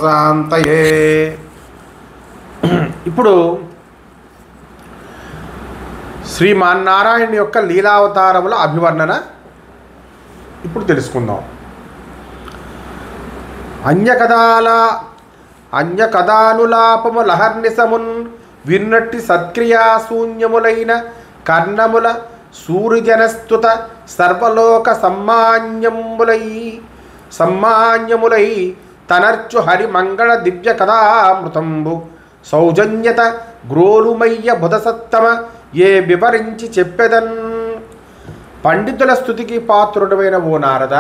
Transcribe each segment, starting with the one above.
శాంతయే. ఇప్పుడు శ్రీమన్నారాయణ యొక్క లీలావతారముల అభివర్ణన ఇప్పుడు తెలుసుకుందాం. అన్యకథానులాపము లహర్నిసమున్ విన్నట్టి సత్క్రియాశూన్యములైన కర్ణముల సూర్యజనస్తుత సర్వలోక సమ్మాన్యములై తనర్చు హరిమంగళ దివ్య కథామృతంబు సౌజన్యత గ్రోలుమయ్య బుధసత్తమ ఏ వివరించి చెప్పెదన్. పండితుల స్థుతికి పాత్రుడమైన ఓ నారద,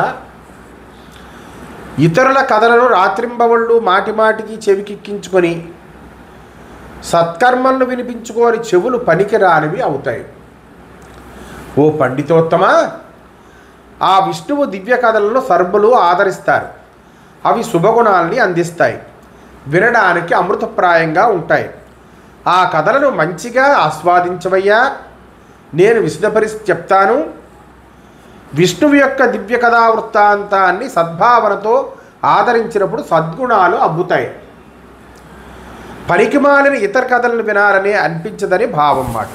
ఇతరుల కథలను రాత్రింబవళ్ళు మాటిమాటికి చెవికెక్కించుకొని సత్కర్మలను వినిపించుకొని చెవులు పనికిరానివి అవుతాయి. ఓ పండితోత్తమ, ఆ విష్ణువు దివ్య కథలను సర్వులు ఆదరిస్తారు. అవి శుభగుణాల్ని అందిస్తాయి, వినడానికి అమృతప్రాయంగా ఉంటాయి. ఆ కథలను మంచిగా ఆస్వాదించవయ్యా, నేను విశదపరిచి చెప్తాను. విష్ణువు యొక్క దివ్య కథా వృత్తాంతాన్ని సద్భావనతో ఆదరించినప్పుడు సద్గుణాలు అబ్బుతాయి. పనికిమాలిన ఇతర కథలను వినాలని అనిపించదని భావం మాట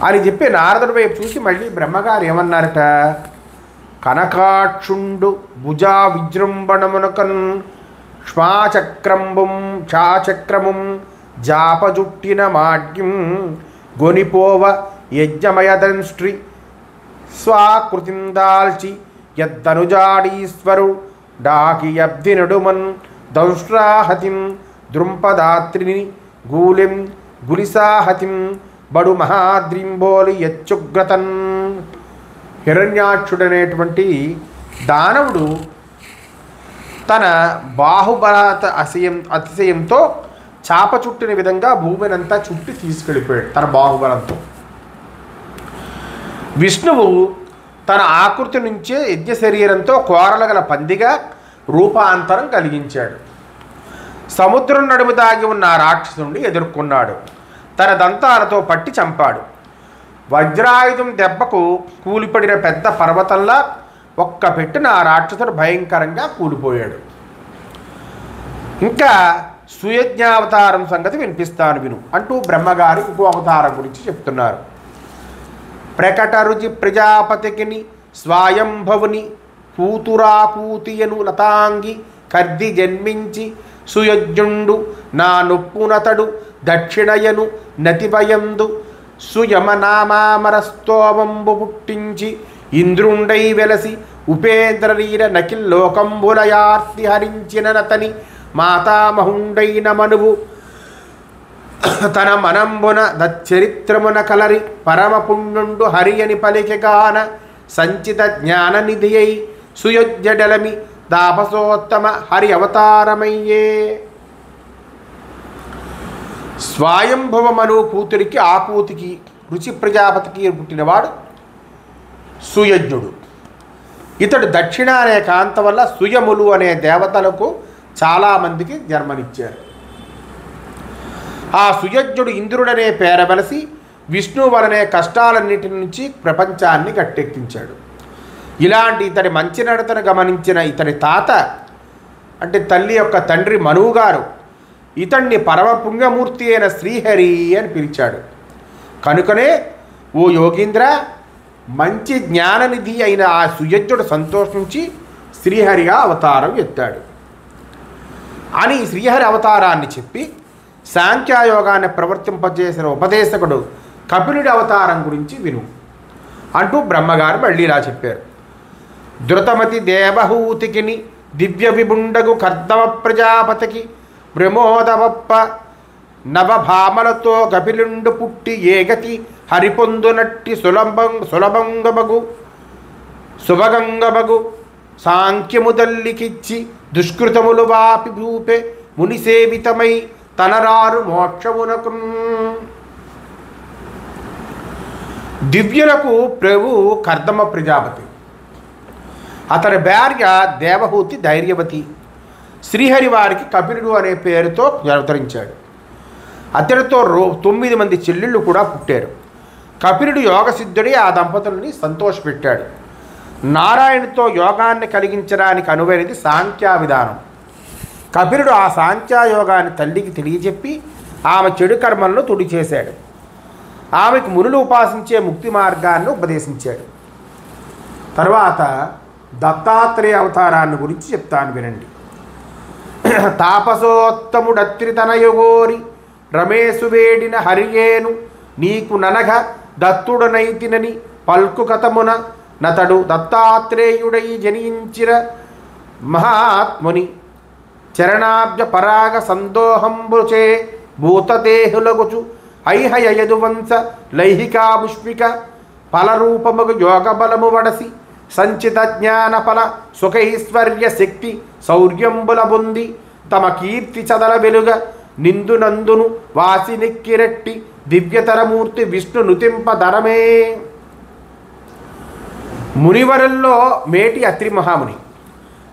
అని చెప్పి నారదుడి వైపు చూసి మళ్ళీ బ్రహ్మగారు ఏమన్నారట, కనకాక్షుండు భుజా విజృంభణమునకన్ క్షాచక్రముం జాపజుట్టిన మాడ్యం గొనిపోవ యజ్ఞమయదంష్ట్రి స్వాకృతిందాల్చి యద్దనుజాడీశ్వరు డాకియబ్ధి నడుమన్ దంష్ట్రాహతిం ద్రుంపదాత్రిని గూలిం గులిసాహతిం బడు మహాద్రింబోలి యచ్చుగ్రతన్. హిరణ్యాక్షుడనేటువంటి దానవుడు తన బాహుబలత అతిశయంతో చాప చుట్టిన విధంగా భూమినంతా చుట్టి తీసుకెళ్ళిపోయాడు తన బాహుబలంతో. విష్ణువు తన ఆకృతి నుంచే యజ్ఞ శరీరంతో కోరలగల పందిగా రూపాంతరం కలిగించాడు. సముద్రం నడుము దాగి ఉన్న ఆ రాక్షసుని ఎదుర్కొన్నాడు. తన దంతాలతో పట్టి చంపాడు. వజ్రాయుధం దెబ్బకు కూలిపడిన పెద్ద పర్వతంలా ఒక్క పెట్టిన ఆ రాక్షసుడు భయంకరంగా కూలిపోయాడు. ఇంకా సుయజ్ఞావతారం సంగతి వినిపిస్తాను విను అంటూ బ్రహ్మగారి ఇంకో అవతారం గురించి చెప్తున్నారు. ప్రకట రుచి ప్రజాపతికిని స్వయంభవుని కూతురాకూతియను లతాంగి కర్ది జన్మించి సుయజ్ఞుండు నా నొప్పునతడు దక్షిణయను నతిభయందు సుయమనామామరస్తోమంబు పుట్టించి ఇంద్రుండై వెలసి ఉపేంద్రరీర నకిల్లోకంబులయార్తి హరించిన నతని మాతామహుండైన మనువు తన మనంబున దచ్చరిత్రమున కలరి పరమ పుణ్యుండు హరి అని పలికెగాన సంచిత జ్ఞాననిధి అయి సుయోజ్యడలమి దాపసోత్తమ హరి అవతారమయ్యే. స్వయంభవమను కూతురికి ఆకూతికి రుచి ప్రజాపతికి పుట్టినవాడు సుయజ్ఞుడు. ఇతడు దక్షిణ అనే కాంత వల్ల సుయములు అనే దేవతలకు చాలామందికి జన్మనిచ్చారు. ఆ సుయజ్ఞుడు ఇంద్రుడనే పేర వెలసి విష్ణువు వలనే కష్టాలన్నిటి నుంచి ప్రపంచాన్ని గట్టెక్కించాడు. ఇలాంటి ఇతడి మంచి నడతను గమనించిన ఇతడి తాత అంటే తల్లి యొక్క తండ్రి మనువు గారు ఇతన్ని పరమ పుణ్యమూర్తి అయిన శ్రీహరి అని పిలిచాడు. కనుకనే ఓ యోగీంద్ర, మంచి జ్ఞాననిధి అయిన ఆ సుయజ్ఞుడు సంతోషించి శ్రీహరిగా అవతారం ఎత్తాడు అని శ్రీహరి అవతారాన్ని చెప్పి సాంఖ్యయోగాన్ని ప్రవర్తింపజేసిన ఉపదేశకుడు కపిలుడి అవతారం గురించి విను అంటూ బ్రహ్మగారు మళ్ళీ ఇలా చెప్పారు. ధృతమతి దేవహూతికిని దివ్య విబుండగు కర్దమ ప్రజాపతికి ప్రమోదవప్ప నవభామలతో కపిలుండు పుట్టి ఏగతి హరిపొందునట్టి సుభగంగమగు సాంఖ్యము తల్లికిచ్చి దుష్కృతములు వాపి భూపే మునిసేవితమై తనరారు మోక్షమునకు. దివ్యులకు ప్రభు కర్దమ ప్రజాపతి, అతని భార్య దేవహూతి ధైర్యవతి. శ్రీహరి వారికి కపిలుడు అనే పేరుతో అవతరించాడు. అతడితో 9 మంది చెల్లెళ్ళు కూడా పుట్టారు. కపిలుడు యోగసిద్ధుడి ఆ దంపతుల్ని సంతోషపెట్టాడు. నారాయణతో యోగాన్ని కలిగించడానికి అనువైనది సాంఖ్య విధానం. కపిలుడు ఆ సాంఖ్యయోగాన్ని తల్లికి తెలియజెప్పి ఆమె చెడు కర్మలను తుడిచేశాడు. ఆమెకు మునులు ఉపాసించే ముక్తి మార్గాన్ని ఉపదేశించాడు. తర్వాత దత్తాత్రేయ అవతారాన్ని గురించి చెప్తాను వినండి. తాపసోత్తముడత్రితనయుగోరి రమేశు వేడిన హరియేను నీకు ననగ దత్తుడనైతినని పల్కు కథమున నతడు దత్తాత్రేయుడై జనించిన మహాత్ముని చరణాబ్జ పరాగ సందోహంబుచే భూతదేహులగుచు ఐహయదువంశ లైహికా పుష్పిక ఫలరూపముగు యోగ బలము వడసి సంచిత జ్ఞాన ఫల సుఖైశ్వర్య శక్తి శౌర్యంబుల బొంది తమ కీర్తి చదల వెలుగ నిందునందును వాసినెక్కిరెట్టి దివ్యతరమూర్తి విష్ణు నుతింపధరమే. మునివరుల్లో మేటి అత్రి మహాముని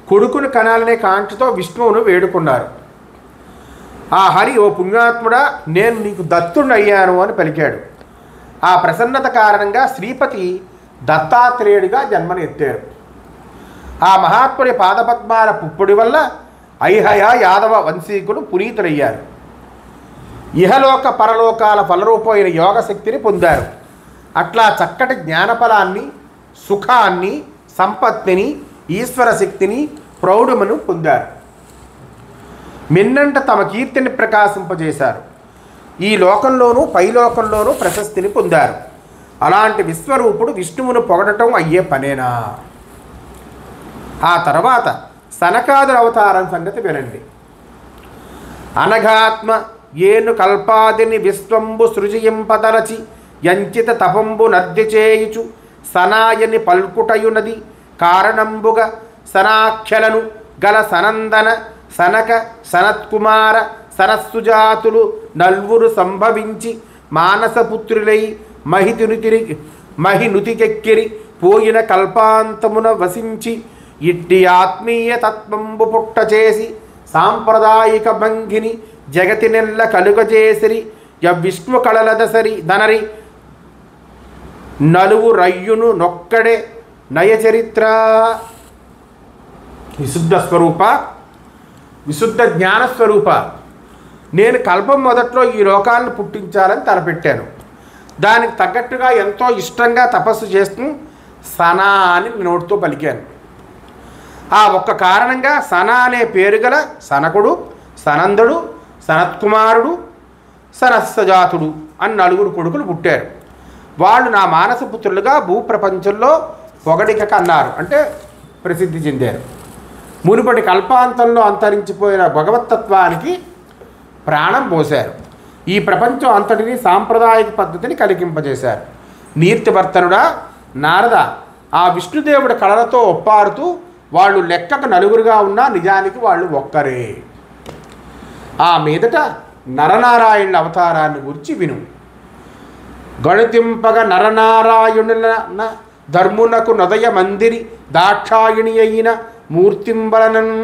కొడుకును కనాలనే కాంక్షతో విష్ణువును వేడుకున్నారు. ఆ హరి, ఓ పుణ్యాత్ముడా, నేను నీకు దత్తుడయ్యాను అని పలికాడు. ఆ ప్రసన్నత కారణంగా శ్రీపతి దత్తాత్రేయుడిగా జన్మనెత్తారు. ఆ మహాత్ముడి పాదపద్మాల పుప్పుడి వల్ల ఐహయ యాదవ వంశీకులు పునీతులయ్యారు. ఇహలోక పరలోకాల ఫలరూపమైన యోగశక్తిని పొందారు. అట్లా చక్కటి జ్ఞానఫలాన్ని, సుఖాన్ని, సంపత్తిని, ఈశ్వర శక్తిని, ప్రౌఢమును పొందారు. మిన్నంట తమ కీర్తిని ప్రకాశింపజేశారు. ఈ లోకంలోనూ పైలోకంలోనూ ప్రశస్తిని పొందారు. అలాంటి విశ్వరూపుడు విష్ణువును పొగడటం అయ్యే పనేనా? ఆ తర్వాత సనకాదుల అవతారం సంగతి వినండి. అనఘాత్మ ఏను కల్పాదిని విశ్వంబు సృజింపదలచి యంచిత తపంబు నద్య చేయుచు సనాయని పల్కుటయునది కారణంబుగా సనాఖ్యలను గల సనందన సనక సనత్కుమార సరస్సుజాతులు నల్వురు సంభవించి మానసపుత్రులై మహినుతికెక్కిరి పోయిన కల్పాంతమున వసించి ఇట్టి ఆత్మీయ తత్వంబు పుట్ట చేసి సాంప్రదాయిక భంగిని జగతి నెల్ల కలుగజేసిరి విష్ణు కళలదసరి ధనరి నలువు రయ్యును నొక్కడే నయచరిత్ర. విశుద్ధ స్వరూప, విశుద్ధ జ్ఞానస్వరూప, నేను కల్పం మొదట్లో ఈ లోకాలను పుట్టించాలని తలపెట్టాను. దానికి తగ్గట్టుగా ఎంతో ఇష్టంగా తపస్సు చేస్తూ సనా అని నోటితో పలికాను. ఆ ఒక్క కారణంగా సన అనే పేరు గల సనకుడు, సనందుడు, సనత్కుమారుడు, సనస్సజాతుడు అని నలుగురు కొడుకులు పుట్టారు. వాళ్ళు నా మానసపుత్రులుగా భూప్రపంచంలో పొగడిక కన్నారు, అంటే ప్రసిద్ధి చెందారు. మునుపటి కల్పాంతంలో అంతరించిపోయిన భగవతత్వానికి ప్రాణం పోశారు. ఈ ప్రపంచం అంతటిని సాంప్రదాయిక పద్ధతిని కలిగింపజేశారు. నీర్తివర్తనుడా నారద, ఆ విష్ణుదేవుడి కళలతో ఒప్పారుతూ వాళ్ళు లెక్కకు నలుగురుగా ఉన్నా నిజానికి వాళ్ళు ఒక్కరే. ఆ మీదట నరనారాయణుల అవతారాన్ని గురించి విను. గణితింపగ నరనారాయణుల ధర్మునకు నదయ మందిరి దాక్షాయిణి అయిన మూర్తింబలనన్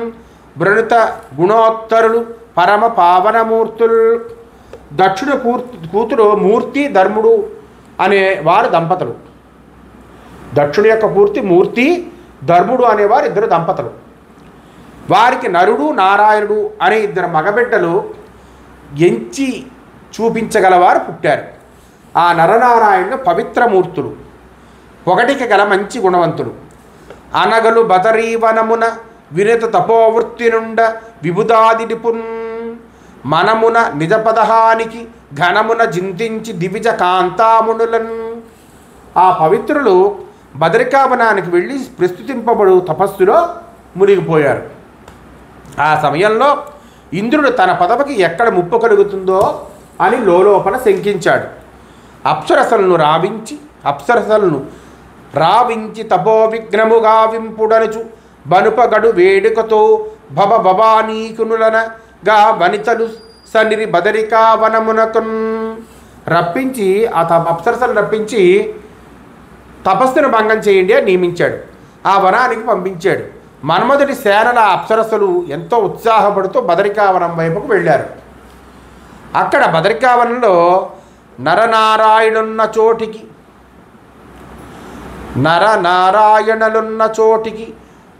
వ్రణిత గుణోత్తరులు పరమ పావనమూర్తులు. దక్షుడు కూతురు మూర్తి, ధర్ముడు అనేవారు దంపతులు. దక్షుడి యొక్క పూర్తి మూర్తి, ధర్ముడు అనేవారు ఇద్దరు దంపతులు. వారికి నరుడు, నారాయణుడు అనే ఇద్దరు మగబిడ్డలు ఎంచి చూపించగలవారు పుట్టారు. ఆ నరనారాయణుడు పవిత్రమూర్తులు, పొగటికి గల మంచి గుణవంతులు. అనగలు బదరీవనమున వినత తపోవృత్తి నుండ విబుధాది నిపున్ మనమున నిజపదహానికి ఘనమున జింతించి దివిజ కాంతామునులను. ఆ పవిత్రులు బదరికావనానికి వెళ్ళి ప్రస్తుతింపబడు తపస్సులో మునిగిపోయారు. ఆ సమయంలో ఇంద్రుడు తన పదవికి ఎక్కడ ముప్పు కలుగుతుందో అని లోలోపల శంకించాడు. అప్సరసలను రావించి తపో విఘ్నముగా వింపుడనుచు బనుపగడు వేడుకతో భవానీకునులనగా వనితలు సనిరి బదరికావనమునకున్ రప్పించి అప్సరసను రప్పించి తపస్సును భంగం చేయండి అని నియమించాడు. ఆ వనానికి పంపించాడు. మన్మధుడి సేనల అప్సరసలు ఎంతో ఉత్సాహపడుతూ బదరికావనం వైపుకు వెళ్ళారు. అక్కడ బదరికావనంలో నరనారాయణలున్న చోటికి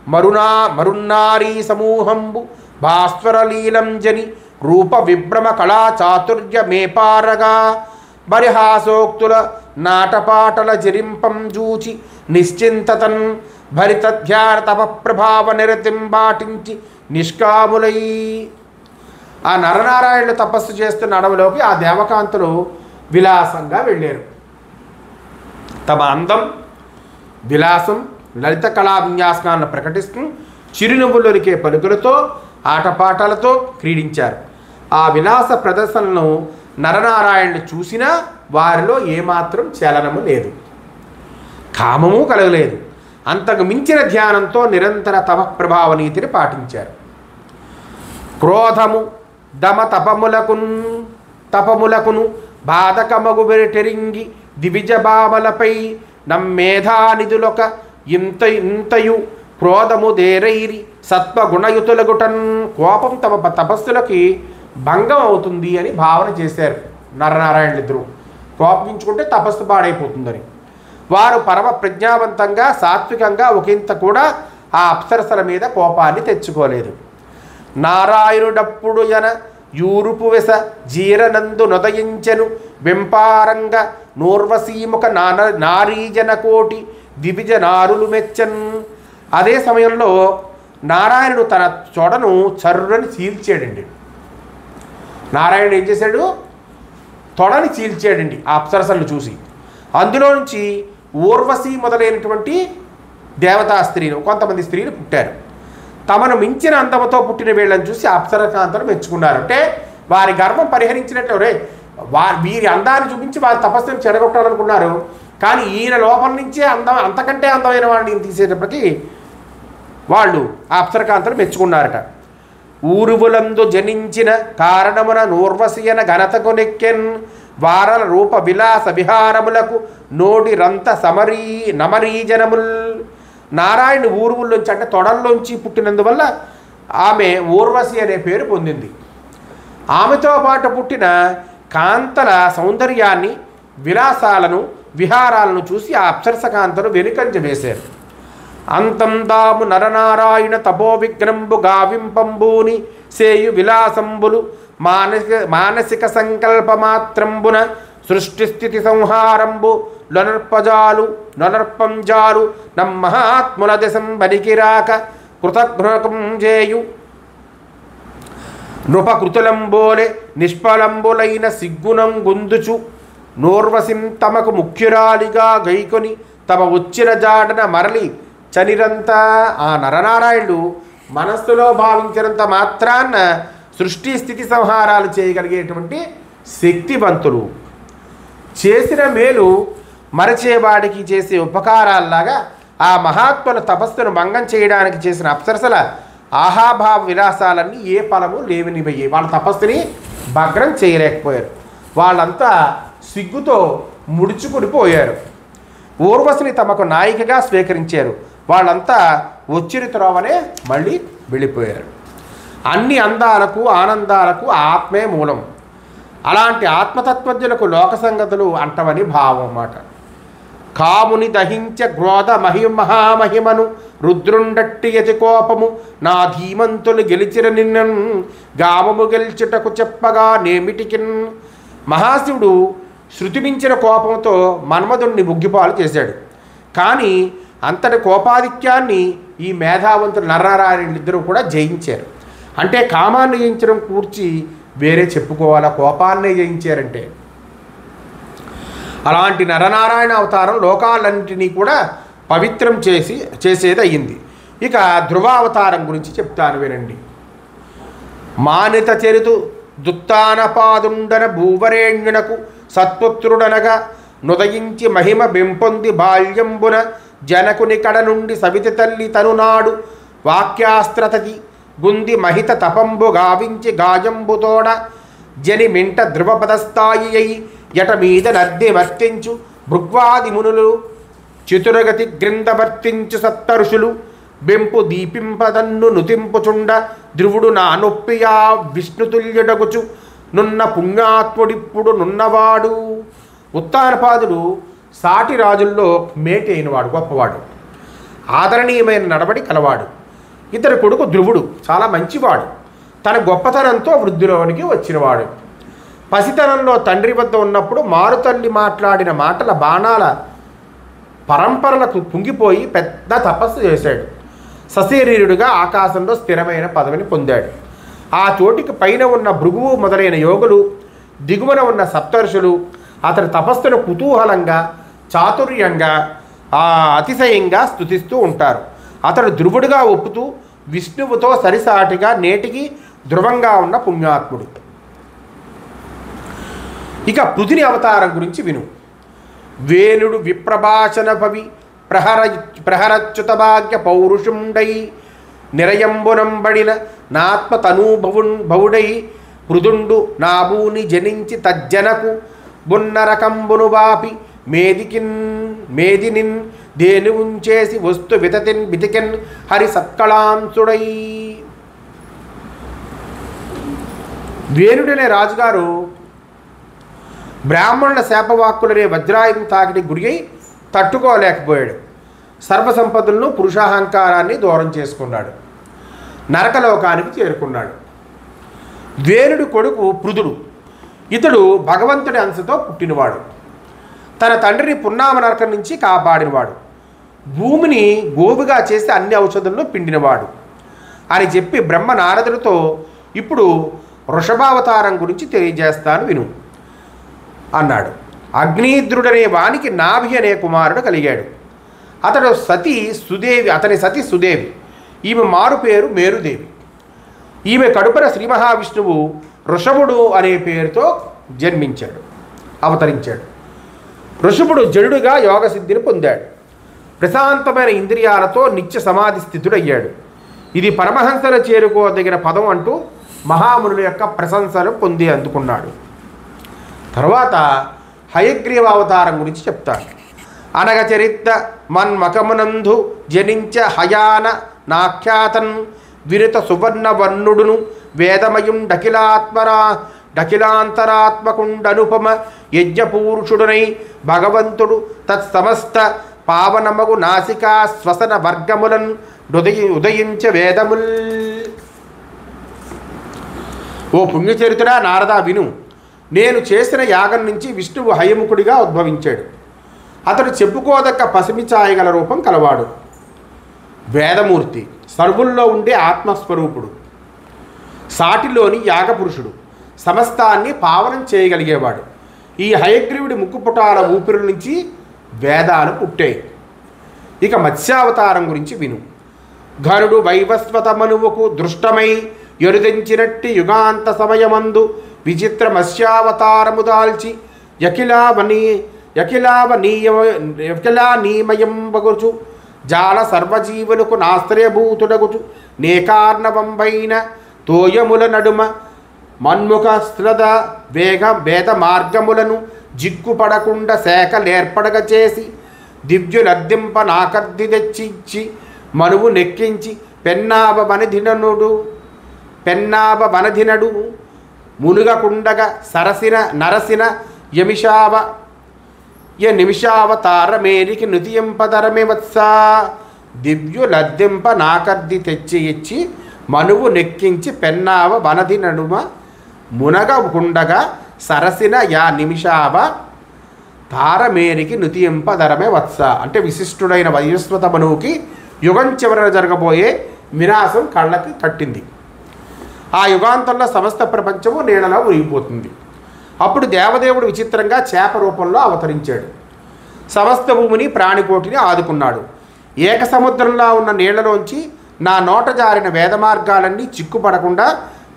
మరున్నారీ సమూహంబు భాస్వరలీలం జని రూప విభ్రమ కళా చాతుర్య మేపారగా బరిహాసోక్తుల నాటపాటల జరింపం జూచి నిశ్చింతతన్ భరిత ధ్యాన తప ప్రభావ నిరతిం బాటించి నిష్కాములై. ఆ నరనారాయణులు తపస్సు చేస్తున్న అడవిలోకి ఆ దేవకాంతులు విలాసంగా వెళ్ళారు. తమ అందం, విలాసం, లలిత కళా విన్యాసాలను ప్రకటిస్తూ చిరునవ్వులొరికే పలుకులతో ఆటపాటలతో క్రీడించారు. ఆ విలాస ప్రదర్శనలను నరనారాయణులు చూసినా వారిలో ఏమాత్రం చలనము లేదు, కామము కలగలేదు. అంతకు మించిన ధ్యానంతో నిరంతర తపఃప్రభావ నీతిని పాటించారు. క్రోధము దమ తపములకును బాధకమగు వెరిటెరింగి దివిజ బామలపై నమ్మేధానిధులొక ఇంతయు క్రోధము దేరైరి సత్వగుణయుతులగుటన్. కోపం తమ తపస్సులకి భంగం అవుతుంది అని భావన చేశారు నరనారాయణులిద్దరూ. కోపించుకుంటే తపస్సు పాడైపోతుందని. వారు పరమ ప్రజ్ఞావంతంగా సాత్వికంగా ఒకంత కూడా ఆ అప్సరసల మీద కోపాన్ని తెచ్చుకోలేదు. నారాయణుడప్పుడు యన యూరుపు వెస జీరనందు నొదయించెను వెంపారంగ నూర్వసీముఖ నారీజన కోటి దివిజ నారులు మెచ్చన్. అదే సమయంలో నారాయణుడు తన చొడను చర్రుని చీల్చాడండి. నారాయణుడు ఏం చేశాడు? తొడని చీల్చాడండి ఆ అప్సరసలను చూసి. అందులో నుంచి ఊర్వశి మొదలైనటువంటి దేవతా స్త్రీలు, కొంతమంది స్త్రీలు పుట్టారు. తమను మించిన అందముతో పుట్టిన వీళ్ళని చూసి అప్సరకాంతలు మెచ్చుకున్నారు. అంటే వారి గర్వం పరిహరించినట్టు, రే వీరి అందాన్ని చూపించి వారి తపస్సును చెడగొట్టాలనుకున్నారు. కానీ ఈయన లోపల నుంచే అంతకంటే అందమైన వాడిని తీసేటప్పటికీ వాళ్ళు ఆ అప్సరకాంతలు మెచ్చుకున్నారట. ఊరువులందు జనించిన కారణమున నూర్వశియన ఘనతకు నెక్కెన్ వారల రూప విలాస విహారములకు నోటి రంత నమరీజనముల్. నారాయణ ఊరువుల్లోంచి అంటే తొడల్లోంచి పుట్టినందువల్ల ఆమె ఊర్వశి అనే పేరు పొందింది. ఆమెతో పాటు పుట్టిన కాంతల సౌందర్యాన్ని, విలాసాలను, విహారాలను చూసి ఆ అప్సరస కాంతలు వెనుకంజ వేశారు. అంతం దాము నరనారాయణ తపో విఘ్నంబు గావింపంబూని సేయు విలాసంబులు మానసిక సంకల్పమాత్రంబున సృష్టి స్థితి సంహారంబు లొనర్పంజాలు నమ్మహాత్ముల దశం బలికిరాక కృతఘ్నకం జేయు నృపకృతులంబోలే నిష్ఫలంబులైన సిగ్గునం గుందుచు నూర్వసిం తమకు ముఖ్యురాలిగా గైకొని తమ వచ్చిన జాడన మరలి చనిరంతా. ఆ నరనారాయణుడు మనస్సులో భావించినంత మాత్రాన్న సృష్టి స్థితి సంహారాలు చేయగలిగేటువంటి శక్తివంతులు. చేసిన మేలు మరచేవాడికి చేసే ఉపకారాల్లాగా ఆ మహాత్ముల తపస్సును భంగం చేయడానికి చేసిన అప్సరసల ఆహాభావ విలాసాలన్నీ ఏ ఫలము లేవనివయ్యాయి. వాళ్ళ తపస్సుని భగ్నం చేయలేకపోయారు. వాళ్ళంతా సిగ్గుతో ముడుచుకుడిపోయారు. ఊర్వశిని తమకు నాయికగా స్వీకరించారు. వాళ్ళంతా వచ్చిన త్రోవనే మళ్ళీ వెళ్ళిపోయారు. అన్ని అందాలకు ఆనందాలకు ఆత్మే మూలం. అలాంటి ఆత్మతత్వజ్ఞులకు లోక సంగతులు అంటవని భావం అన్నమాట. కాముని దహించ క్రోధ మహామహిమను రుద్రుండట్టి యతి కోపము నా ధీమంతులు గెలిచిన నిన్నన్ గామము గెలిచుటకు చెప్పగా నేమిటికిన్. మహాశివుడు శృతిమించిన కోపంతో మన్మధుణ్ణి బుగ్గిపాలు చేశాడు. కానీ అంతటి కోపాధిక్యాన్ని ఈ మేధావంతులు నరనారాయణులిద్దరూ కూడా జయించారు. అంటే కామాన్ని జయించడం కూర్చి వేరే చెప్పుకోవాలా, కోపాన్ని జయించారంటే. అలాంటి నరనారాయణ అవతారం లోకాలన్నింటినీ కూడా పవిత్రం చేసేది అయ్యింది. ఇక ధ్రువావతారం గురించి చెప్తాను వినండి. మానిత చరితు దుత్తానపాదుండన భూవరేణ్యునకు సత్పుత్రుడనగా నుదయించి మహిమ బెంపొంది బాల్యంబున జనకుని కడ నుండి సవితి తల్లి తనునాడు వాక్యాస్త్రతతి గుంది మహిత తపంబు గావించి గాయంబుతోడ జని మింట ధ్రువపదస్థాయి అయి యట మీద నద్ది వర్తించు భృగ్వాది మునులు చతురగతి గ్రిందవర్తించు సత్తరుషులు బెంపు దీపింపదన్ను నుతింపుచుండ ధ్రువుడు నా నొప్పియా విష్ణుతుల్యుడగుచు నున్న పుణ్యాత్ముడిప్పుడు నున్నవాడు. ఉత్తానపాదుడు సాటి రాజుల్లో మేటి అయినవాడు, గొప్పవాడు, ఆదరణీయమైన నడవడి కలవాడు. ఇతని కొడుకు ధ్రువుడు చాలా మంచివాడు. తన గొప్పతనంతో వృద్ధిలోనికి వచ్చినవాడు. పసితనంలో తండ్రి వద్ద ఉన్నప్పుడు మారుతల్లి మాట్లాడిన మాటల బాణాల పరంపరలకు కుంగిపోయి పెద్ద తపస్సు చేశాడు. సశరీరుడుగా ఆకాశంలో స్థిరమైన పదవిని పొందాడు. ఆ చోటికి పైన ఉన్న భృగువు మొదలైన యోగులు, దిగువన ఉన్న సప్తర్షులు అతని తపస్సును కుతూహలంగా, చాతుర్యంగా, అతిశయంగా స్తుతిస్తూ ఉంటారు. అతడు ధ్రువుడుగా ఒప్పుతూ విష్ణువుతో సరిసాటిగా నేటికి ధ్రువంగా ఉన్న పుణ్యాత్ముడు. ఇక పృథుని అవతారం గురించి విను. వేణుడు విప్రభాషణ భవి ప్రహరచ్యుత భాగ్య పౌరుషుండై నిరయంబునంబడిన నాత్మతనూభవుడై పృథుండు నాభూని జనించి తజ్జనకు బున్నరకంబును వాపి మేదినిన్ దేని ఉంచేసి వస్తు వితతిన్ బితికెన్ హరి సత్కళాంసుడై. వేణుడనే రాజుగారు బ్రాహ్మణుల శాపవాక్కులనే వజ్రాయుధం తాకిడి గురి అయి తట్టుకోలేకపోయాడు. సర్వసంపదలను, పురుషాహంకారాన్ని దూరం చేసుకున్నాడు. నరకలోకానికి చేరుకున్నాడు. వేణుడి కొడుకు పృథుడు. ఇతడు భగవంతుడి అంశతో పుట్టినవాడు. తన తండ్రిని పున్నామ నరకం నుంచి కాపాడినవాడు. భూమిని గోవుగా చేసి అన్ని ఔషధులను పిండినవాడు అని చెప్పి బ్రహ్మ నారదుడితో ఇప్పుడు వృషభావతారం గురించి తెలియజేస్తాను విను అన్నాడు. అగ్నిద్రుడనే వానికి నాభి అనే కుమారుడు కలిగాడు. అతని సతి సుదేవి. ఈమె మారు పేరు మేరుదేవి. ఈమె కడుపున శ్రీ మహావిష్ణువు వృషభుడు అనే పేరుతో అవతరించాడు. వృషభుడు జడుడుగా యోగసిద్ధిని పొందాడు. ప్రశాంతమైన ఇంద్రియాలతో నిత్య సమాధి స్థితుడయ్యాడు. ఇది పరమహంసలు చేరుకోదగిన పదం అంటూ మహామునుల యొక్క ప్రశంసలు పొంది అందుకున్నాడు. తర్వాత హయగ్రీవ అవతారం గురించి చెప్తాను. అనగ చరిత్ర మన్మకమునందు జనించ హయాన నాఖ్యాతన్ విరుత సువర్ణ వర్ణుడును వేదమయం డకిలాంతరాత్మకుండనుపమ యజ్ఞపూరుషుడునై భగవంతుడు తత్సమస్త పావనమగు నాసికా శ్వసన వర్గములన్ ఉదయించ వేదముల్. ఓ పుణ్యచరితుడా నారదా విను. నేను చేసిన యాగం నుంచి విష్ణువు హయముఖుడిగా ఉద్భవించాడు. అతడు చెప్పుకోదగ్గ పసిమి ఛాయగల రూపం కలవాడు. వేదమూర్తి, సర్వుల్లో ఉండే ఆత్మస్వరూపుడు, సాటిలోని యాగపురుషుడు, సమస్తాన్ని పావనం చేయగలిగేవాడు. ఈ హయగ్రీవుడి ముక్కుపుటాల ఊపిరి నుంచి వేదాలు పుట్టాయి. ఇక మత్స్యావతారం గురించి విను. ఘనుడు వైవస్వత మనువుకు దృష్టమై ఎరుదించినట్టి యుగాంత సమయమందు విచిత్ర మత్స్యావతారము దాల్చి యకిలావనీమయం వగుచు జాల సర్వజీవులకు నాశ్రయభూతుడగుచు నేకార్ణవంబైన తోయముల నడుమ మన్ముఖ శ్రద వేద మార్గములను జిగ్గుపడకుండా శాఖలేర్పడగ చేసి దివ్యులర్దింప నాకర్ది తెచ్చిచ్చి మనువు నెక్కించి పెన్నాభ వనధినడు మునుగకుండగ సరసిన నరసిన నిమిషావతారమేరికి నృతియంపదరమే వత్సా. దివ్యులర్దింప నాకర్ది తెచ్చి ఇచ్చి మనువు నెక్కించి పెన్నావ వనధి నడుమ మునగకుండగా సరసిన నిమిషావ తారమేరికి నృతియంపదరమే వత్స. అంటే విశిష్టుడైన వైవస్వత మనువుకి యుగం చివరన జరగబోయే వినాశం కళ్ళకి కట్టింది. ఆ యుగాంతంలో సమస్త ప్రపంచము నీళ్ళలో మునిగిపోతుంది. అప్పుడు దేవదేవుడు విచిత్రంగా చేప రూపంలో అవతరించాడు. సమస్త భూమిని ప్రాణికోటిని ఆదుకున్నాడు. ఏక సముద్రంలో ఉన్న నీళ్లలోంచి నా నోట జారిన వేద మార్గాలన్నీ చిక్కుపడకుండా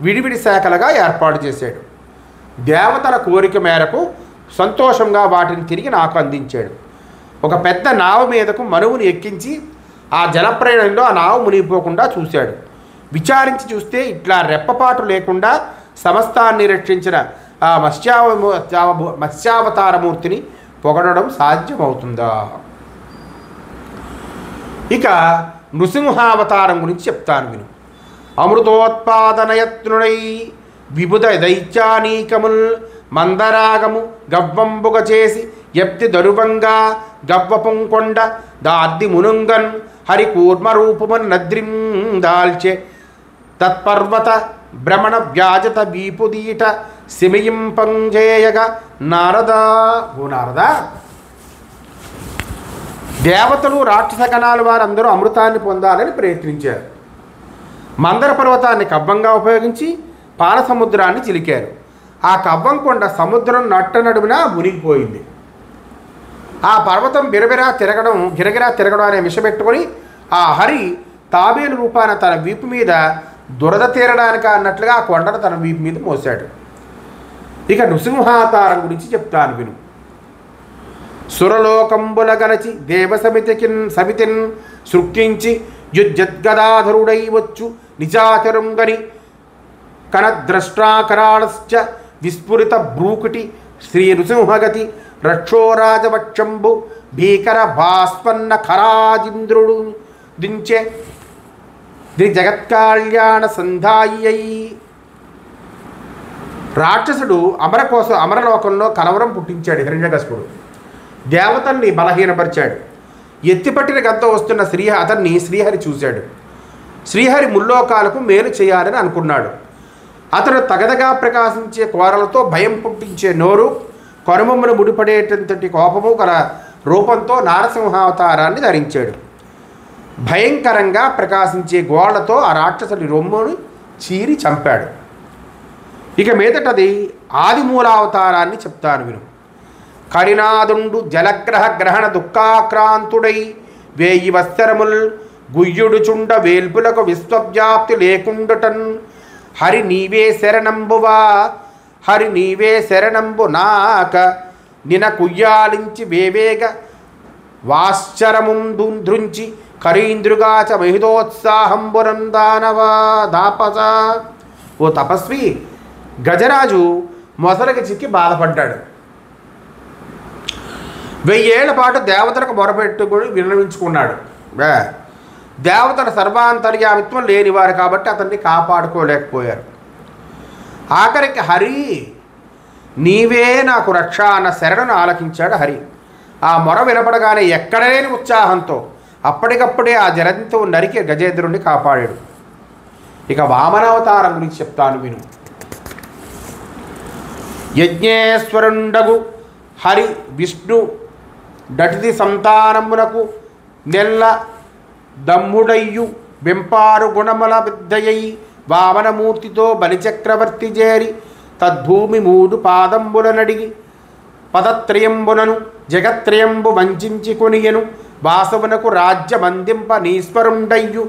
విడివిడి శాఖలుగా ఏర్పాటు చేశాడు. దేవతల కోరిక మేరకు సంతోషంగా వాటిని తిరిగి నాకు అందించాడు. ఒక పెద్ద నావ మీదకు మనువుని ఎక్కించి ఆ జలప్రయాణంలో ఆ నావ మునిగిపోకుండా చూశాడు. విచారించి చూస్తే ఇట్లా రెప్పపాటు లేకుండా సమస్తాన్ని రక్షించిన ఆ మత్స్యావతారమూర్తిని పొగడడం సాధ్యమవుతుందా? ఇక నృసింహావతారం గురించి చెప్తాను విను. అమృతోత్పాదనయత్నుడై విబుధ దైత్యానీకముల్ మందరాగము గవ్వంబుగ చేసి యప్తి దరువంగా గవ్వపుంకొండ దార్ది మునుంగన్ హరి కూర్మరూపమున్ నద్రిం దాల్చే తత్పర్వత భ్రమణ వ్యాజత వీపుదీట సిమియింపంజేయగా నారదా, ఓ నారదా, దేవతలు రాక్షస గణాల వారందరూ అమృతాన్ని పొందాలని ప్రయత్నించారు. మందర పర్వతాన్ని కవ్వంగా ఉపయోగించి పాల సముద్రాన్ని చిలికారు. ఆ కవ్వం కొండ సముద్రం నట్ట నడుమున మునిగిపోయింది. ఆ పర్వతం గిరగిరా తిరగడం అనే విషపెట్టుకొని ఆ హరి తాబేలు రూపాన తన వీపు మీద దురద తీరడానికి అన్నట్లుగా ఆ కొండను తన వీపు మీద మోసాడు. ఇక నృసింహావతారం గురించి చెప్తాను విను. సురలోకంబుల గలచి సమితిన్ సృక్కించి యుజ్జద్గదాధరుడై వచ్చు నిజాచరుంగని కనద్రష్టాకరాళశ్చ విస్ఫురిత భ్రూకుటి శ్రీ నృసింహగతి రక్షోరాజవక్షంబు భీకర భాస్పన్న ఖరాజింద్రుడు దించే జగత్కళ్యాణ సంధాయి. రాక్షసుడు అమరలోకంలో కలవరం పుట్టించాడు హిరణ్యకశిపుడు. దేవతల్ని బలహీనపరిచాడు. ఎత్తిపట్టిన గంత వస్తున్న అతన్ని శ్రీహరి చూశాడు. శ్రీహరి ముల్లోకాలకు మేలు చేయాలని అనుకున్నాడు. అతడు తగదగా ప్రకాశించే కోరలతో భయం పుట్టించే నోరు, కనుమమ్మను ముడిపడేటంతటి కోపము గల రూపంతో నారసింహావతారాన్ని ధరించాడు. భయంకరంగా ప్రకాశించే గోళ్లతో ఆ రాక్షసుడి రొమ్మును చీరి చంపాడు. ఇక మీదటది ఆదిమూలావతారాన్ని చెప్తాను విను. కరినాదుండు జలగ్రహ గ్రహణ దుఃఖాక్రాంతుడై వేయి వత్సరముల్ గుయ్యుడు చుండ వేల్పులకు విశ్వవ్యాప్తి లేకుండుటన్ హరి నీవే శరణంబువా, హరి నీవే శరణంబు నాక నిన కుయ్యాలించి వేవేగ వాశ్చరముందుంధ్రుంచి కరీంద్రుగాచ మహిదోత్సాహంబునందానవా దాపస. ఓ తపస్వి, గజరాజు మొసలికి చిక్కి బాధపడ్డాడు. 1000 ఏళ్ల పాటు దేవతలకు మొరపెట్టుకుని విన్నవించుకున్నాడు. దేవతల సర్వాంతర్యామిత్వం లేనివారు కాబట్టి అతన్ని కాపాడుకోలేకపోయారు. ఆఖరికి హరి నీవే నాకు రక్ష అన్న శరణను ఆలకించాడు హరి. ఆ మొర వినపడగానే ఎక్కడలేని ఉత్సాహంతో అప్పటికప్పుడే ఆ జలంతో నరికి గజేంద్రుణ్ణి కాపాడాడు. ఇక వామనావతారం గురించి చెప్తాను విను. యజ్ఞేశ్వరుండగు హరి విష్ణు డటిది సంతానమునకు నెల్ల దమ్ముడయ్యు వెంపారు గుణముల విద్దయై వామనమూర్తితో బలిచక్రవర్తి చేరి తద్భూమి 3 పాదంబుల నడిగి పదత్రయంబునను జగత్రయంబు వంచించి కొనియను వాసవునకు రాజ్యమందింప నీశ్వరుండయ్యు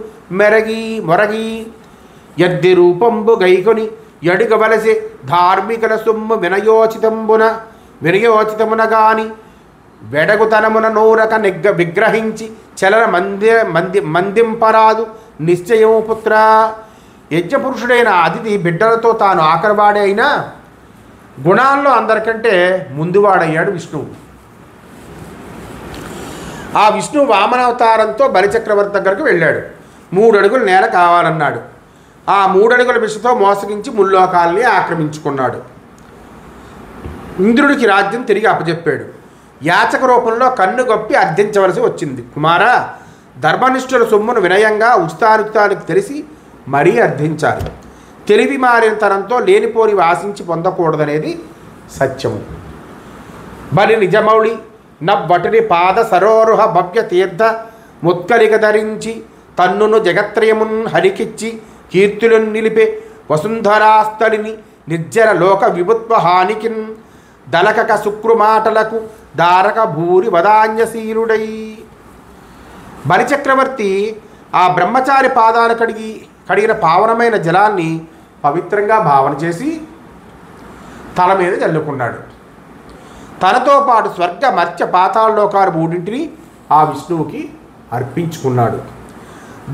మొరగి యద్ది రూపంబు గైకొని ఎడుగవలసే ధార్మికుల సొమ్ము వినయోచితమున గాని వెడగుతనమున నోరక విగ్రహించి చలన మందింపరాదు నిశ్చయము పుత్ర. యజ్ఞపురుషుడైన అతిథి బిడ్డలతో తాను ఆఖరివాడే అయినా గుణాల్లో అందరికంటే ముందువాడయ్యాడు విష్ణువు. ఆ విష్ణువు వామనావతారంతో బలిచక్రవర్తి దగ్గరకు వెళ్ళాడు. 3 అడుగుల నేల కావాలన్నాడు. ఆ 3 అడుగుల విషతో మోసగించి ముల్లోకాల్ని ఆక్రమించుకున్నాడు. ఇంద్రుడికి రాజ్యం తిరిగి అప్పచెప్పాడు. యాచక రూపంలో కన్ను గొప్పి అర్థించవలసి వచ్చింది. కుమారా, ధర్మనిష్ఠుల సొమ్మును వినయంగా ఉచితానుచితానికి తెలిసి మరీ అర్థించాలి. తెలివి మారిన తనంతో లేనిపోని ఆశించి పొందకూడదనేది సత్యము. బలి నిజమౌళి నవ్వటిని పాద సరోరుహ భవ్య తీర్థ ముత్కలిక ధరించి తన్నును జగత్రయమున్ హరికిచ్చి కీర్తులను నిలిపే వసుంధరాస్థలిని నిర్జన లోక విభుత్వ హానికిన్ దలకక శుక్రుమాటలకు దారక భూరి వదాన్యశీలుడై. బలిచక్రవర్తి ఆ బ్రహ్మచారి పాదాలు కడిగిన పావనమైన జలాన్ని పవిత్రంగా భావన చేసి తల మీద చల్లుకున్నాడు. తనతో పాటు స్వర్గ మర్త్య పాతాళలోకాలు 3 ఆ విష్ణువుకి అర్పించుకున్నాడు.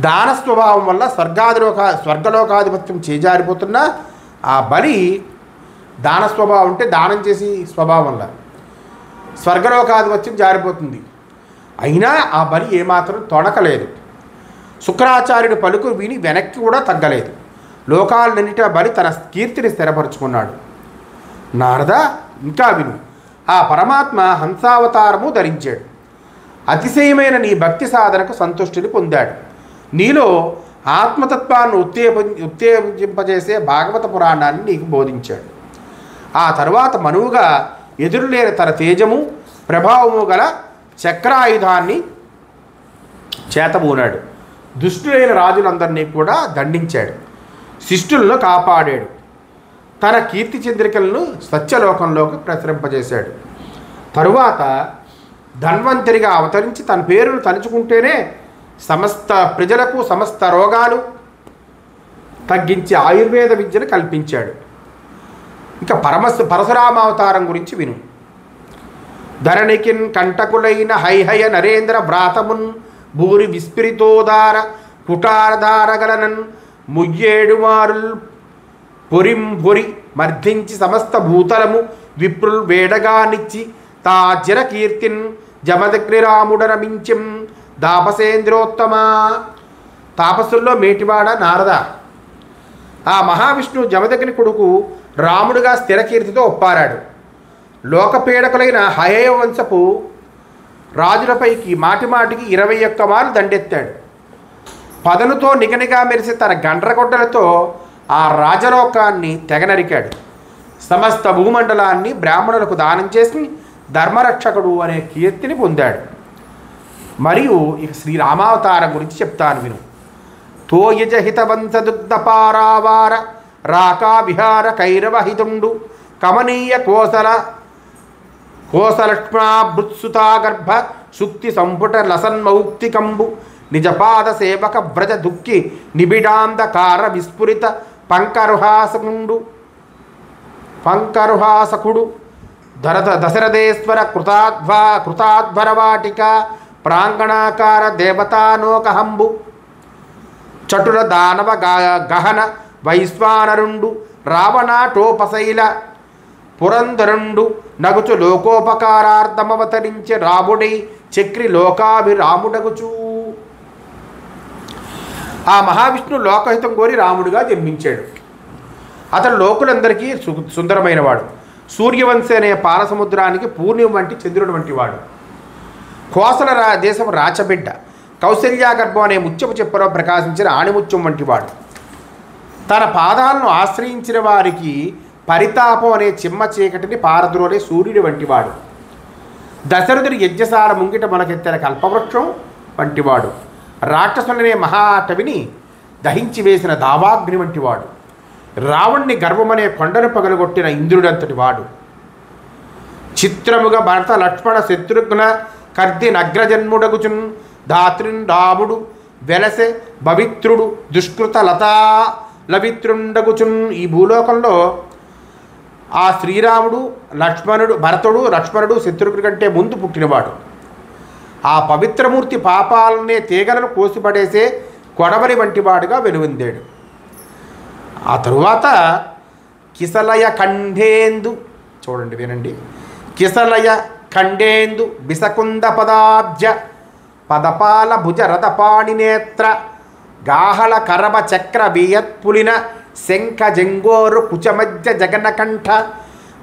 దాన స్వభావం వల్ల స్వర్గలోకాధిపత్యం చేజారిపోతున్న ఆ బలి దాన స్వభావం అంటే దానం చేసి స్వభావం వల్ల స్వర్గలోకాధిపత్యం జారిపోతుంది. అయినా ఆ బలి ఏమాత్రం తొణకలేదు. శుక్రాచార్యుడి పలుకు విని వెనక్కి కూడా తగ్గలేదు. లోకాలన్నిటి బలి తన కీర్తిని స్థిరపరుచుకున్నాడు. నారద, ఇంకా విను. ఆ పరమాత్మ హంసావతారము ధరించాడు. అతిశయమైన నీ భక్తి సాధనకు సంతుష్టిని పొందాడు. నీలో ఆత్మతత్వాన్ని ఉత్తేజింపజేసే భాగవత పురాణాన్ని నీకు బోధించాడు. ఆ తరువాత మనువుగా ఎదురులేని తన తేజము ప్రభావము గల చక్రాయుధాన్ని చేతబూనాడు. దుష్టులైన రాజులందరినీ కూడా దండించాడు. శిష్టులను కాపాడాడు. తన కీర్తి చంద్రికలను సత్యలోకంలోకి ప్రసరింపజేశాడు. తరువాత ధన్వంతరిగా అవతరించి తన పేరును తలుచుకుంటేనే సమస్త ప్రజలకు సమస్త రోగాలు తగ్గించి ఆయుర్వేద విద్యను కల్పించాడు. ఇంకా పరశురామావతారం గురించి విను. ధరణికిన్ కంటకులైన హైహయ నరేంద్ర భ్రాతమున్ భూరి విస్ఫిరితోదార కుటారధారగలనన్ ముయ్యేడు మారుల్ పొరి మర్ధించి సమస్త భూతలము విప్రుల్ వేడగానిచ్చి తా చిర కీర్తిన్ జమదగ్నిరాముడరమించిం దాపసేంద్రోత్తమ. తాపసుల్లో మేటివాడ నారద. ఆ మహావిష్ణువు జమదగ్ని కొడుకు రాముడుగా స్థిరకీర్తితో ఒప్పారాడు. లోకపీడకులైన హయయ వంశపు రాజులపైకి మాటిమాటికి 21 మార్లు దండెత్తాడు. పదనుతో నిగనిగా మెరిసి తన గండ్రగొడ్డలతో ఆ రాజలోకాన్ని తెగనరికాడు. సమస్త భూమండలాన్ని బ్రాహ్మణులకు దానం చేసి ధర్మరక్షకుడు అనే కీర్తిని పొందాడు. మరియు ఇక శ్రీరామావతారం గురించి చెప్తాను విను. తోయజహితవంశదుగ్ధ పారావార రాకా విహార కైరవహితుండు కమనీయ కోసలక్ష్మాభృత్సుతాగర్భ సుక్తి సంపుట లసన్మౌక్తికంబు నిజపాద సేవక వ్రజ దుఃఖి నిబిడాంధకార విస్ఫురిత పంకరుహాసకుడు దశరథేశ్వర కృతాధ్వరవాటిక ప్రాంగణాకార దేవతానోకహంబు చటుల దానవ గహన వైశ్వానరుండు రావణాటోపశైల పురంధరుండు నగుచు లోకోపకారార్థమవతరించి రాముడై చక్రి లోకాభిరాముడగుచూ. ఆ మహావిష్ణువు లోకహితం కోరి రాముడిగా జన్మించాడు. అతడు లోకులందరికీ సుందరమైనవాడు. సూర్యవంశి అనే పాలసముద్రానికి పూర్ణిమ వంటి చంద్రుడు వంటివాడు. కోసల దేశం రాచబిడ్డ. కౌశల్యాగర్భం అనే ముత్యపు చెప్పలో ప్రకాశించిన ఆణిముత్యం వంటివాడు. తన పాదాలను ఆశ్రయించిన వారికి పరితాపం అనే చిమ్మ చీకటిని పారద్రోలే సూర్యుడి వంటివాడు. దశరథుడి యజ్ఞశాల ముంగిట మనకెత్తిన కల్పవృక్షం వంటివాడు. రాక్షసులనే మహాటవిని దహించి వేసిన దావాగ్ని వంటివాడు. రావణ్ణి గర్వమనే కొండను పగలగొట్టిన ఇంద్రుడంతటి వాడు. చిత్రముగా భరత లక్ష్మణ శత్రుఘ్న కర్ది నగ్రజన్ముడగుచున్ ధాత్రిన్ రాముడు వెలసె పవిత్రుడు దుష్కృత లతా లవిత్రుండగుచున్. ఈ భూలోకంలో ఆ శ్రీరాముడు లక్ష్మణుడు శత్రుఘ్నుడి కంటే ముందు పుట్టినవాడు. ఆ పవిత్రమూర్తి పాపాలనే తీగలను కోసిపడేసే కొడవలి వంటివాడుగా వెలువొందాడు. ఆ తరువాత కిసలయ ఖండేందు, చూడండి వినండి, కిసలయ ఖండేందు బిసకుంద పదాబ్జ పదపాల భుజ రథపాణినేత్ర గాహళ కరవ చక్ర బియత్పులిన శంఖ జంగోరు కుచమధ్య జగనకంఠ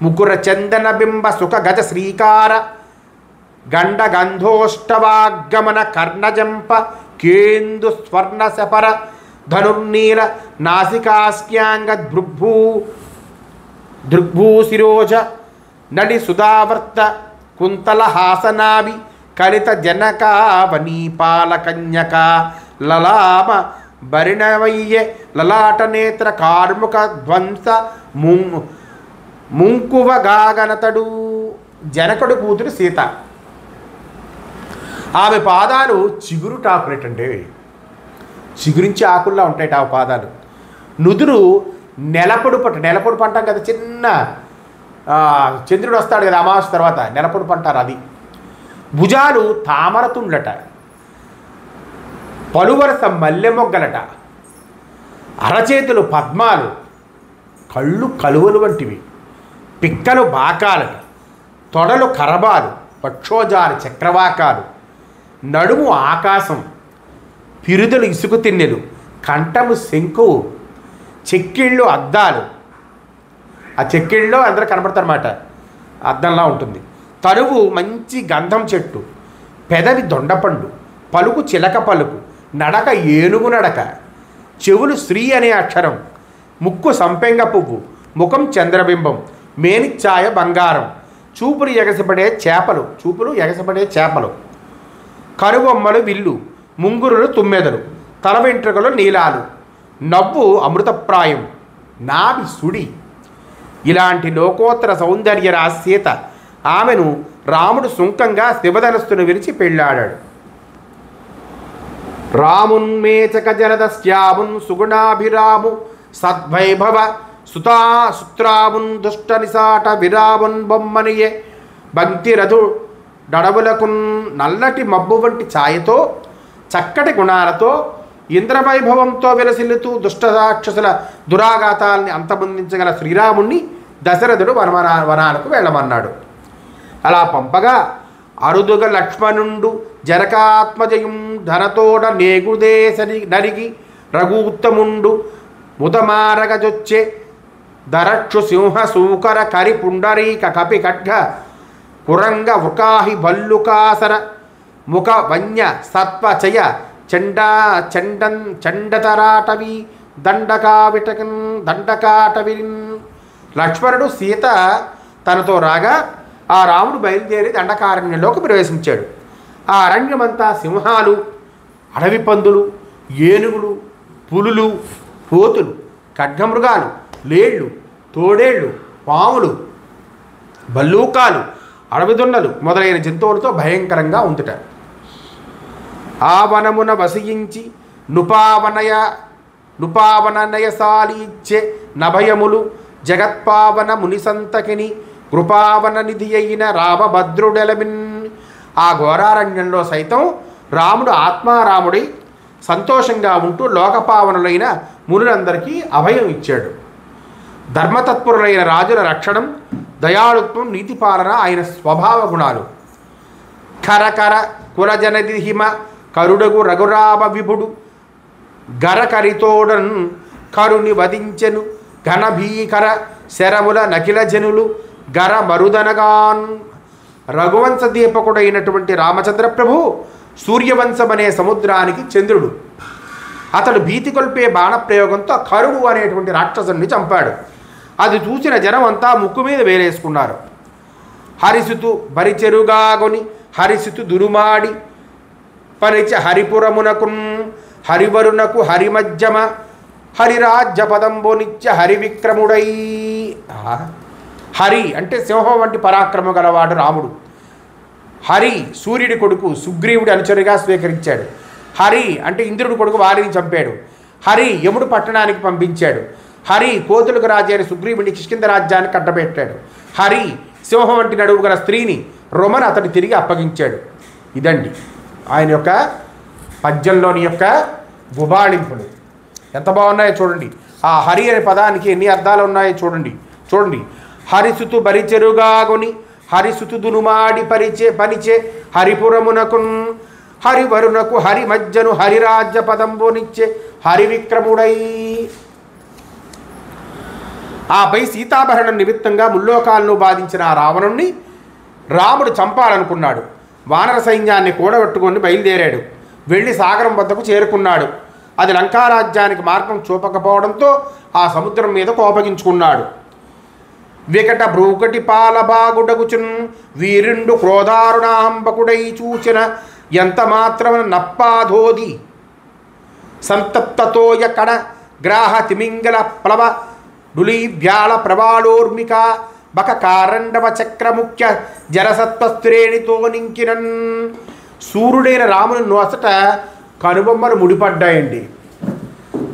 ముకుర చందన బింబ సుఖ గజ శ్రీకార గండ గంధోష్టవాగమన కర్ణజంప కేందు స్వర్ణ శపర ధనుర్నీల నాసికాస్యాంగ దృగ్భూ శిరోజ నడి సుధావర్త కుంతల హాసనాభి కలిత జనకావనీపాల కన్యక లలామ భరిణవయ్య లలాటనేత్ర కార్ముక ధ్వంస ముంకువ గాగనతడు. జనకుడు కూతురు సీత. ఆమె పాదాలు చిగురు టాకునేటండి. చిగురించి ఆకుల్లా ఉంటాయి ఆ పాదాలు. నుదురు నెలపొడు పంటాం కదా, చిన్న చంద్రుడు వస్తాడు కదా అమావాస్య తర్వాత, నెలపొడు పంటారు అది. భుజాలు తామరతుండ్లట, పలువరస మల్లె మొగ్గలట, అరచేతులు పద్మాలు, కళ్ళు కలువలు వంటివి, పిక్కలు బాకాలట, తొడలు కరబాలు, పక్షోజాలు చక్రవాకాలు, నడుము ఆకాశం, పిరుదలు ఇసుక తిన్నెలు, కంఠము శంకువు, చెక్కిళ్ళు అద్దాలు. ఆ చెక్కిళ్ళలో అందరూ కనబడతారన్నమాట, అద్దంలా ఉంటుంది. తరువు మంచి గంధం చెట్టు, పెదవి దొండపండు, పలుకు చిలక పలుకు, నడక ఏనుగు నడక, చెవులు శ్రీ అనే అక్షరం, ముక్కు సంపెంగ పువ్వు, ముఖం చంద్రబింబం, మేనిఛాయ బంగారం, చూపులు ఎగసపడే చేపలు, కనుబొమ్మలు విల్లు, ముంగురులు తుమ్మెదలు, తల వెంట్రుకలు నీలాలు, నవ్వు అమృతప్రాయం, నాభి సుడి. ఇలాంటి లోకోత్తర సౌందర్యరా సీత. ఆమెను రాముడు సుంకంగా శివధనస్సును విరిచి పెళ్ళాడాడు. రామున్మేచక జలదశ్యామున్ సుగుణాభిరాము సద్వైభవ సుతాసుత్రామున్ దుష్ట నిసాట విరామున్ బొమ్మనియే భక్తిరథు డడవులకున్ నల్లటి మబ్బు వంటి ఛాయతో చక్కటి గుణాలతో ఇంద్రవైభవంతో విలసిల్లుతూ దుష్ట రాక్షసుల దురాఘాతాల్ని అంతమొందించగల శ్రీరాముణ్ణి దశరథుడు వనాలకు వెళ్ళమన్నాడు. అలా పంపగా అరుదుగ లక్ష్మణుండు జనకాత్మజయం ధనతోడ నేగుదేశని నరిగి రఘూత్తముండు ముదమారగజొచ్చే దరక్షు సింహ సూకర కరి పుండరీక కపి ఖడ్గ కురంగ వృకాహి భల్లుకాసర ముఖ వన్య సత్వచయ చండతరాటవి దండకాటవిన్. లక్ష్మణుడు సీత తనతో రాగా ఆ రాముడు బయలుదేరి దండకారణ్యంలోకి ప్రవేశించాడు. ఆ అరణ్యమంతా సింహాలు, అడవి పందులు, ఏనుగులు, పులులు, పోతులు, ఖడ్గమృగాలు, లేళ్ళు, తోడేళ్ళు, పాములు, బల్లూకాలు, అడవిదున్నలు మొదలైన జంతువులతో భయంకరంగా ఉంటుట. ఆ వనమున వసించి నుపావనయసాలి ఇచ్చే నభయములు జగత్పావన మునిసంతకిని కృపావన నిధి అయిన రామభద్రుడెలమిన్. ఆ ఘోరారణ్యంలో సైతం రాముడు ఆత్మారాముడై సంతోషంగా ఉంటూ లోకపావనులైన మునులందరికీ అభయం ఇచ్చాడు. ధర్మతత్పరులైన రాజుల రక్షణం, దయాళుత్వం, నీతిపాలన ఆయన స్వభావ గుణాలు. కరకర కులజనది హిమ కరుడగు రఘురామ విభుడు గరకరితోడన్ కరుని వధించెను ఘనభీకర శరముల నకిల జనులు గర మరుదనగాన్. రఘువంశ దీపకుడైనటువంటి రామచంద్ర ప్రభు సూర్యవంశమనే సముద్రానికి చంద్రుడు. అతడు భీతి కొల్పే బాణప్రయోగంతో కరువు అనేటువంటి రాక్షసుని చంపాడు. అది చూసిన జనం అంతా ముక్కు మీద వేలేసుకున్నారు. హరిసుతు బరిచెరుగాగొని హరిసుతు దురుమాడి పరిచ హరిపురమునకున్ హరివరునకు హరిమజ్జమ హరిరాజ్య పదంబోనిత్య హరివిక్రముడై. హరి అంటే సింహం వంటి పరాక్రమం గలవాడు రాముడు. హరి సూర్యుడి కొడుకు సుగ్రీవుడి అనుచరుగా స్వీకరించాడు. హరి అంటే ఇంద్రుడి కొడుకు వారిని చంపాడు. హరి యముడు పట్టణానికి పంపించాడు. హరి కోతులకు రాజైన సుగ్రీవుడిని కిష్కింద రాజ్యాన్ని కట్టబెట్టాడు. హరి సింహం వంటి నడువు గల స్త్రీని రొమను అతడు తిరిగి అప్పగించాడు. ఇదండి ఆయన యొక్క పద్యంలోని యొక్క గుబాళింపులు. ఎంత బాగున్నాయో చూడండి. ఆ హరి అనే పదానికి ఎన్ని అర్థాలు ఉన్నాయో చూడండి. హరిసుతు బరిచెరుగాగొని హరిసుతు దునుమాడి పనిచే హరిపురమునకున్ హరివరునకు హరిమజ్జను హరిరాజ్య పదంబోనిచ్చే హరివిక్రముడై. ఆపై సీతాభరణం నిమిత్తంగా ముల్లోకాలను బాధించిన ఆ రావణుణ్ణి రాముడు చంపాలనుకున్నాడు. వానర సైన్యాన్ని కూడగట్టుకొని బయలుదేరాడు. వెళ్ళి సాగరం వద్దకు చేరుకున్నాడు. అది లంకారాజ్యానికి మార్గం చూపకపోవడంతో ఆ సముద్రం మీద కోపగించుకున్నాడు. వికట భ్రూకటి పాలబాగుడగుచున్ వీరుండు క్రోధారుణాంబకుడై చూచిన ఎంత మాత్రమున నప్పాధోది సంతప్తతోయ కణ గ్రాహ తిమింగల ప్లవ డులీవ్యాళ ప్రవాళోర్మిక బక కారండవ చక్రముఖ్య జలసత్వస్త్రేణితో నింకినన్. సూర్యుడైన రాముని నొసట కనుబొమ్మలు ముడిపడ్డాయండి,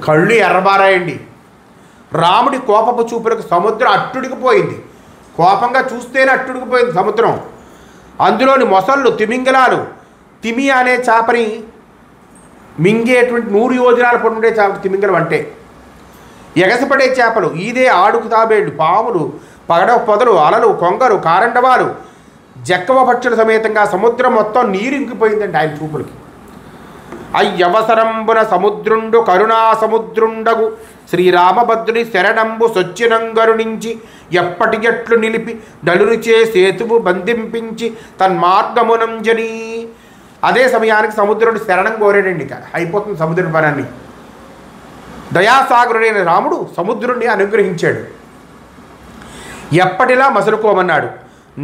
కళ్ళు ఎర్రబారాయండి. రాముడి కోపపు చూపులకు సముద్రం అట్టుడికిపోయింది. కోపంగా చూస్తేనే అట్టుడికిపోయింది సముద్రం. అందులోని మొసళ్ళు, తిమింగలాలు, తిమి అనే చేపని మింగేటువంటి 100 యోజనాల పొడుండే చేప తిమింగలం అంటే. ఎగసపడే చేపలు, ఈదే ఆడుకు తాబేళ్ళు, పాములు, పగడ పొదలు, అలలు, కొంగలు, కారండవాలు, జక్కవ పక్షుల సమేతంగా సముద్రం మొత్తం నీరు ఇంకిపోయిందండి ఆయన చూపులకి. అయ్యవసరంబున సముద్రుండు కరుణా సముద్రుండగు శ్రీరామభద్రుని శరణంబు సొచ్చినంగరునించి ఎప్పటి ఎట్లు నిలిపి నలురుచే సేతువు బంధింపించి తన్మార్గమునంజని. అదే సమయానికి సముద్రుడు శరణం కోరాడండి. ఇక అయిపోతుంది సముద్ర పనాన్ని. దయాసాగరుడైన రాముడు సముద్రుణ్ణి అనుగ్రహించాడు. ఎప్పటిలా మసులుకోమన్నాడు.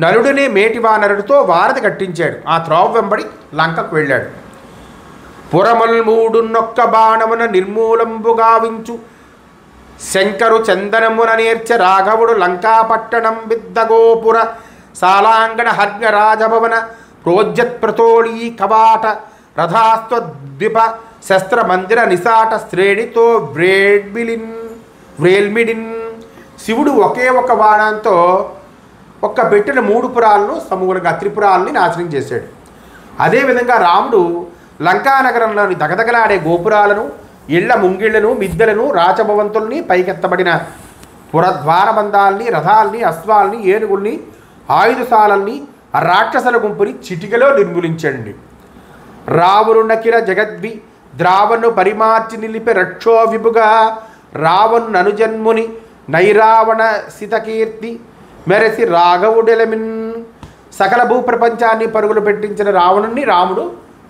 నలుడినే మేటి వానరుడితో వారధి కట్టించాడు. ఆ త్రోవ వెంబడి లంకకు వెళ్ళాడు. పురముల్మూడున్నొక్క బాణమున నిర్మూలంబు గావించు శంకరు చందనమున నేర్చ రాఘవుడు లంకాపట్టణం విద్దగోపుర సాలాంగణ హర్గ రాజభవన ప్రోజ్యత్ప్రతోళీ కవాట రథాస్త్వద్విప శస్త్ర మందిర నిసాట శ్రేణితో వ్రేల్మిడిన్. శివుడు ఒకే ఒక బాణంతో ఒక్క పెట్టిన 3 పురాలను సమూలంగా త్రిపురాలని నాశనం చేశాడు. అదేవిధంగా రాముడు లంకానగరంలోని దగదగలాడే గోపురాలను, ఇళ్ల ముంగిళ్లను, మిద్దెలను, రాజభవంతుల్ని, పైకెత్తబడిన పురద్వారబంధాల్ని, రథాల్ని, అశ్వాల్ని, ఏనుగుల్ని, ఆయుధశాలల్ని, ఆ రాక్షసుల గుంపుని చిటికలో నిర్మూలించండి. రావణునకిల జగద్వి ద్రావణు పరిమార్చి నిలిపి రక్షో విభుగా రావణు అనుజన్ముని నైరావణ సితకీర్తి మెరసి రాఘవుడెలమిన్. సకల భూప్రపంచాన్ని పరుగులు పెట్టించిన రావణుణ్ణి రాముడు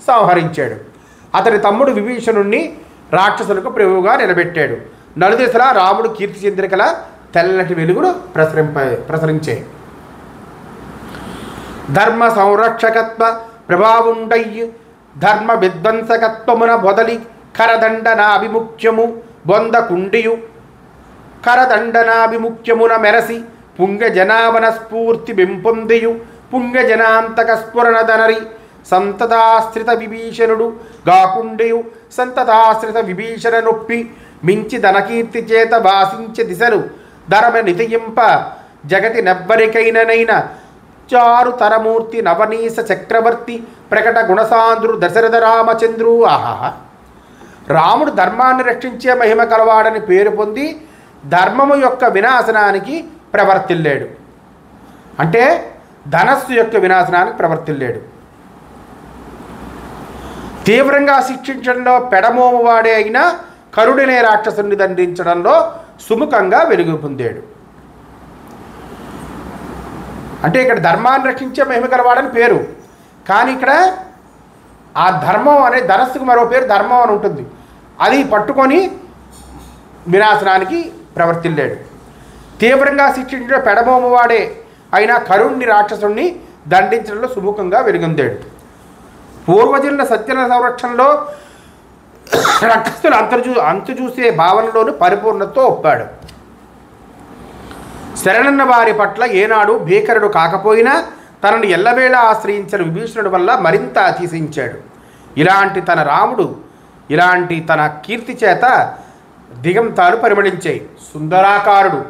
సంహరించాడు. అతని తమ్ముడు విభీషణుణ్ణి రాక్షసులకు ప్రభువుగా నిలబెట్టాడు. నలుదిశలా రాముడు కీర్తి చంద్రికల తెల్లటి వెలుగును ప్రసరించాయి. ధర్మ సంరక్షకత్వ ప్రభావుండయ్యి ధర్మ విధ్వంసకత్వమున బొదలి కరదండనాభిముఖ్యము బొంద కుండియు కరదండనాభిముఖ్యమున మెరసి పుంగ జనావన స్ఫూర్తి బింపొందియు పుంగ జనాంతక స్ఫురణదనరి సంతతాశ్రిత విభీషణుడు గాకుండియు సంతతాశ్రిత విభీషణ నొప్పి మించి ధనకీర్తి చేత వాసించే దిశలు ధరమ నితయింప జగతి నెవ్వరికైననైన చారు తరమూర్తి నవనీస చక్రవర్తి ప్రకట గుణసాంధ్రు దశరథ రామచంద్రు. ఆహా! రాముడు ధర్మాన్ని రక్షించే మహిమ కలవాడని పేరు పొంది ధర్మము యొక్క వినాశనానికి ప్రవర్తిల్లాడు. అంటే ధనస్సు యొక్క వినాశనానికి ప్రవర్తిల్లాడు. తీవ్రంగా శిక్షించడంలో పెడమోము వాడే అయినా కరుడినే రాక్షసుని దండించడంలో సుముఖంగా వెలుగు పొందాడు. అంటే ఇక్కడ ధర్మాన్ని రక్షించే మహిమ కలవాడని పేరు, కానీ ఇక్కడ ఆ ధర్మం అనే ధనస్సుకు మరో పేరు ధర్మం అని ఉంటుంది. అది పట్టుకొని వినాశనానికి ప్రవర్తిల్లాడు. తీవ్రంగా శిక్షించిన పెడమోము వాడే అయినా కరుణ్ణి రాక్షసుణ్ణి దండించడంలో సుముఖంగా వెలుగొందాడు. పూర్వజనుల సత్యన సంరక్షణలో రాక్షసులు అంతు చూసే భావనలోని పరిపూర్ణతో ఒప్పాడు. శరణన్న వారి పట్ల ఏనాడు భీకరుడు కాకపోయినా తనను ఎల్లవేళ ఆశ్రయించిన విభీషణుడి వల్ల మరింత అతిశయించాడు. ఇలాంటి తన రాముడు ఇలాంటి తన కీర్తి చేత దిగంతాలు పరిమళించాయి. సుందరాకారుడు,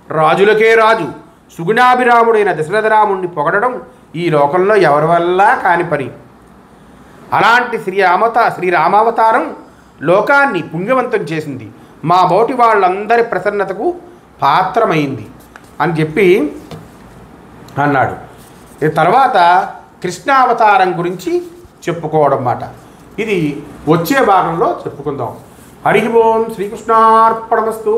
రాజులకే రాజు, సుగుణాభిరాముడైన దశరథరాముడిని పొగడడం ఈ లోకంలో ఎవరి వల్ల కాని పని. అలాంటి శ్రీరామావతారం లోకాన్ని పుణ్యవంతం చేసింది, మా బోటి వాళ్ళందరి ప్రసన్నతకు పాత్రమైంది అని చెప్పి అన్నాడు. తర్వాత కృష్ణావతారం గురించి చెప్పుకోవడం మాట. ఇది వచ్చే భాగంలో చెప్పుకుందాం. హరి ఓం శ్రీకృష్ణార్పణమస్తు.